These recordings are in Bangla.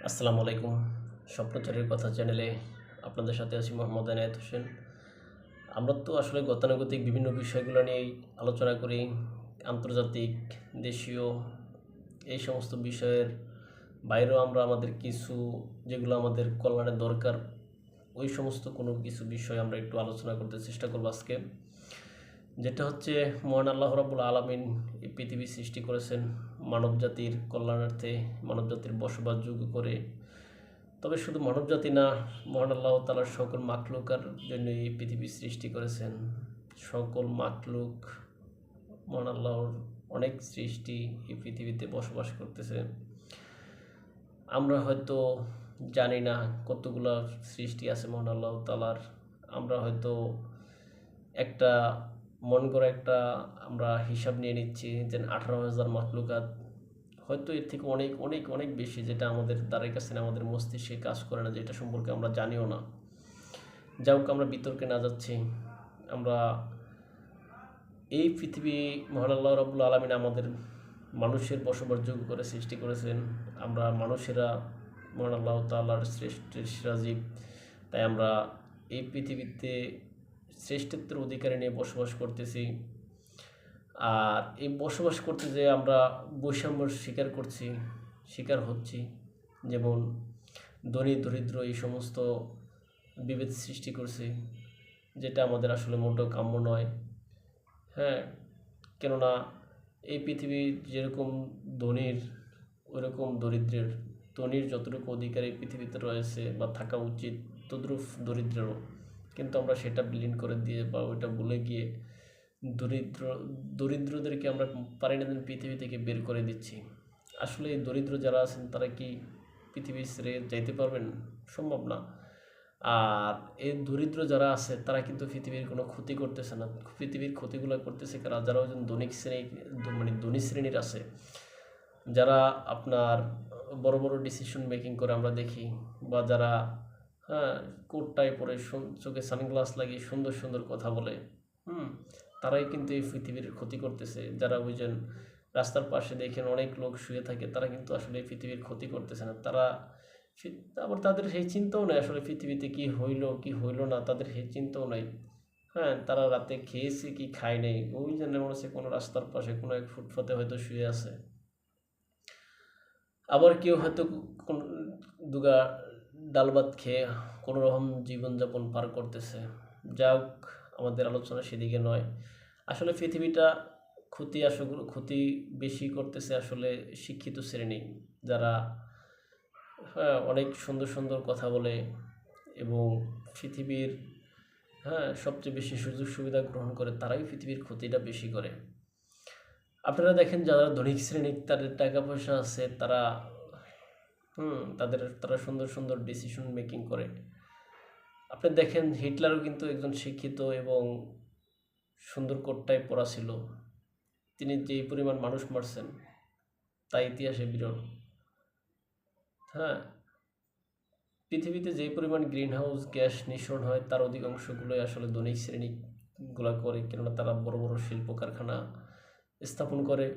আসসালামু আলাইকুম। স্বপ্নচরের কথা চ্যানেলে আপনাদের সাথে আছি মোহাম্মদ এনায়েত হোসেন। আমরা তো আসলে গতানুগতিক বিভিন্ন বিষয়গুলো নিয়েই আলোচনা করি। আন্তর্জাতিক, দেশীয় এই সমস্ত বিষয়ের বাইরেও আমরা আমাদের কিছু যেগুলো আমাদের কল্যাণের দরকার, ওই সমস্ত কোনো কিছু বিষয় আমরা একটু আলোচনা করতে চেষ্টা করব আজকে। যেটা হচ্ছে মহান আল্লাহ রাব্বুল আলামিন এই পৃথিবী সৃষ্টি করেছেন মানবজাতির কল্যাণার্থে, মানবজাতির বসবাসযোগ্য করে। তবে শুধু মানবজাতি না, মহান আল্লাহ তাআলা সকল মাখলুকার জন্য এই পৃথিবী সৃষ্টি করেছেন। সকল মাখলুক মহান আল্লাহর অনেক সৃষ্টি এই পৃথিবীতে বসবাস করতেছে। আমরা হয়তো জানি না কতগুলো সৃষ্টি আছে মহান আল্লাহ তাআলার। আমরা হয়তো একটা মন করে একটা আমরা হিসাব নিয়ে নিচ্ছি যে 18,000 মাখলুকাত, হয়তো এর থেকে অনেক অনেক অনেক বেশি, যেটা আমাদের দ্বারের কাছে না, আমাদের মস্তিষ্কে কাজ করে না, যেটা সম্পর্কে আমরা জানিও না। যাই হোক, আমরা বিতর্কে না যাচ্ছি। আমরা এই পৃথিবী মহান আল্লাহ রাব্বুল আলামিন আমাদের মানুষের বসবাসযোগ্য করে সৃষ্টি করেছেন। আমরা মানুষেরা মহান আল্লাহ তাআলার শ্রেষ্ঠ জীব, তাই আমরা এই পৃথিবীতে শ্রেষ্ঠত্বের অধিকারী নিয়ে বসবাস করতেছি। আর এই বসবাস করতে যে আমরা বৈষম্যের শিকার হচ্ছি, যেমন ধনী দরিদ্র এই সমস্ত বিভেদ সৃষ্টি করছে, যেটা আমাদের আসলে মোটেও কাম্য নয়। হ্যাঁ, কেননা এই পৃথিবী যেরকম ধনীর ওইরকম দরিদ্রের, ধনীর যতটুকু অধিকার এই পৃথিবীতে রয়েছে বা থাকা উচিত তদ্রূপ দরিদ্রেরও, কিন্তু আমরা সেটা বিলীন করে দিয়ে বা ওইটা ভুলে গিয়ে দরিদ্র দরিদ্রদেরকে আমরা পারি না পৃথিবী থেকে বের করে দিচ্ছি। আসলে এই দরিদ্র যারা আছেন তারা কি পৃথিবী ছেড়ে যাইতে পারবেন? সম্ভব না। আর এই দরিদ্র যারা আছে তারা কিন্তু পৃথিবীর কোনো ক্ষতি করতেছে না। পৃথিবীর ক্ষতিগুলো করতেছে কারা? যারা ওজন ধনিক শ্রেণী, মানে ধনী শ্রেণীর আছে, যারা আপনার বড় বড় ডিসিশন মেকিং করে আমরা দেখি, বা যারা হ্যাঁ কোট টাই পরে চোখে সানগ্লাস লাগিয়ে সুন্দর সুন্দর কথা বলে, হুম, তারাই কিন্তু এই পৃথিবীর ক্ষতি করতেছে। যারা বুঝেন রাস্তার পাশে দেখেন অনেক লোক শুয়ে থাকে, তারা কিন্তু আসলে এই পৃথিবীর ক্ষতি করতেছে না। তারা আবার তাদের সেই চিন্তাও নেই আসলে পৃথিবীতে কি হইলো না, তাদের সেই চিন্তাও নাই। হ্যাঁ, তারা রাতে খেয়েছে কি খায় নাই, ওই জন্য মনে হচ্ছে কোনো রাস্তার পাশে কোনো এক ফুটপাতে হয়তো শুয়ে আছে। আবার কেউ হয়তো কোন দুগা ডাল ভাত খেয়ে কোনো রকম জীবনযাপন পার করতেছে। যাক, আমাদের আলোচনা সেদিকে নয়। আসলে পৃথিবীটা ক্ষতি বেশি করতেছে আসলে শিক্ষিত শ্রেণী, যারা হ্যাঁ অনেক সুন্দর সুন্দর কথা বলে এবং পৃথিবীর সবচেয়ে বেশি সুযোগ সুবিধা গ্রহণ করে, তারাই পৃথিবীর ক্ষতিটা বেশি করে। আপনারা দেখেন যারা ধনিক শ্রেণী, তাদের টাকা পয়সা আছে, তারা তারা সুন্দর সুন্দর ডিসিশন মেকিং করে। আপনি দেখেন হিটলারও কিন্তু একজন শিক্ষিত এবং সুন্দর কোটটাই পরা ছিল। তিনি যেই পরিমাণ মানুষ মারছেন তা ইতিহাসে বিরল। হ্যাঁ, পৃথিবীতে যেই পরিমাণ গ্রিন হাউস গ্যাস নিঃসরণ হয় তার অধিকাংশগুলোই আসলে ধনিক শ্রেণীগুলা করে, কেননা তারা বড় বড় শিল্প কারখানা স্থাপন করে।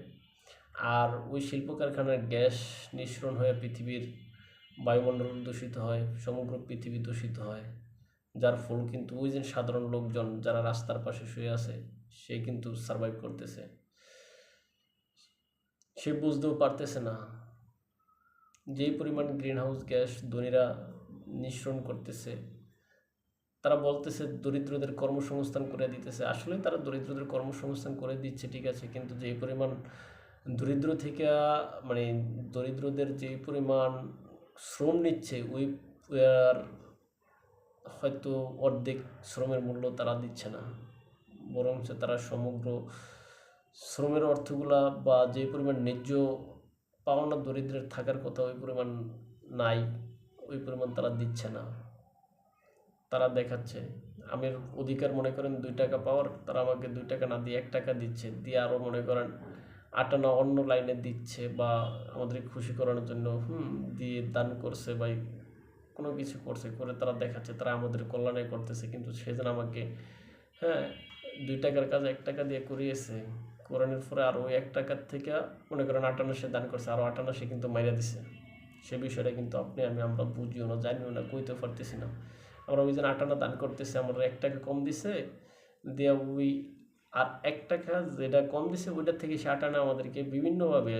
আর ওই শিল্প কারখানার গ্যাস নিঃসরণ হয়ে পৃথিবীর বায়ুমণ্ডল দূষিত হয়, সমগ্র পৃথিবী দূষিত হয়, যার ফল কিন্তু ওই যে সাধারণ লোকজন যারা রাস্তার পাশে শুয়ে আছে, সে কিন্তু সার্ভাইভ করতেছে। সে বুঝতেও পারতেছে না যেই পরিমাণ গ্রিন হাউস গ্যাস ধনীরা নিঃসরণ করতেছে। তারা বলতেছে দরিদ্রদের কর্মসংস্থান করে দিতেছে। আসলে তারা দরিদ্রদের কর্মসংস্থান করে দিচ্ছে, ঠিক আছে, কিন্তু যেই পরিমাণ দরিদ্র থেকে মানে দরিদ্রদের যে পরিমাণ শ্রম নিচ্ছে, ওই আর হয়তো অর্ধেক শ্রমের মূল্য তারা দিচ্ছে না, বরং তারা সমগ্র শ্রমের অর্থগুলা বা যে পরিমাণ ন্যায্য পাওনা দরিদ্রের থাকার কথা ওই পরিমাণ নাই, ওই পরিমাণ তারা দিচ্ছে না। তারা দেখাচ্ছে আমের অধিকার, মনে করেন 2 টাকা পাওয়ার, তারা আমাকে 2 টাকা না দিয়ে 1 টাকা দিচ্ছে, দিয়ে আরও মনে করেন আটানা অন্য লাইনে দিচ্ছে, বা আমাদের খুশি করানোর জন্য দিয়ে দান করছে বা কোনো কিছু করছে, করে তারা দেখাচ্ছে তারা আমাদের কল্যাণে করতেছে, কিন্তু সে যেন আমাকে 2 টাকার কাজ 1 টাকা দিয়ে করিয়েছে, করানোর পরে আরও ওই 1 টাকার থেকে মনে করেন 58 সে দান করছে, আরও 58 সে কিন্তু মাইরা দিছে। সে বিষয়টা কিন্তু আমরা বুঝিও না, জানিও না, কইতে পারতেছি না। আমরা ওই যে 8 আনা দান করতেছি, আমরা 1 টাকা কম দিছে, দিয়া ওই আর 1 টাকা যেটা কম দিছে ওইটার থেকে সে 8 আনা আমাদেরকে বিভিন্নভাবে,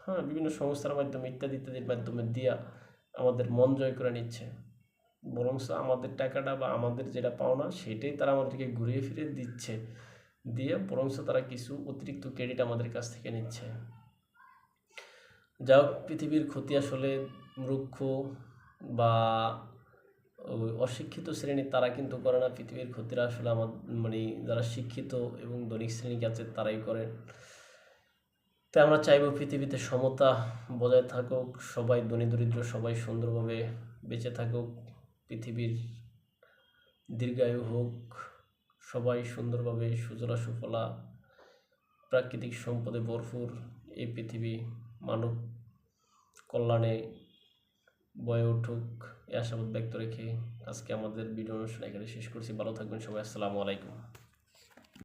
হ্যাঁ, বিভিন্ন সংস্থার মাধ্যমে ইত্যাদির মাধ্যমে দিয়া আমাদের মন জয় করে নিচ্ছে। বরঞ্চ আমাদের টাকাটা বা আমাদের যেটা পাওনা সেটাই তারা আমাদেরকে ঘুরিয়ে ফিরে দিচ্ছে, দিয়ে বরঞ্চ তারা কিছু অতিরিক্ত ক্রেডিট আমাদের কাছ থেকে নিচ্ছে। যা হোক, পৃথিবীর ক্ষতি আসলে মূর্খ বা ওই অশিক্ষিত শ্রেণী তারা কিন্তু করে না। পৃথিবীর ক্ষতিটা আসলে মানে যারা শিক্ষিত এবং ধনিক শ্রেণী আছে তারাই করে। তাই আমরা চাইবো পৃথিবীতে সমতা বজায় থাকুক, সবাই ধনী দরিদ্র সবাই সুন্দরভাবে বেঁচে থাকুক, পৃথিবীর দীর্ঘায়ু হোক, সবাই সুন্দরভাবে সুজলা সুফলা প্রাকৃতিক সম্পদে ভরপুর এই পৃথিবী মানব কল্যাণে বয়ে উঠুক, এই আশাবাদ ব্যক্ত রেখে আজকে আমাদের ভিডিও অনুষ্ঠান এখানে শেষ করছি। ভালো থাকবেন সবাই। আসসালামু আলাইকুম।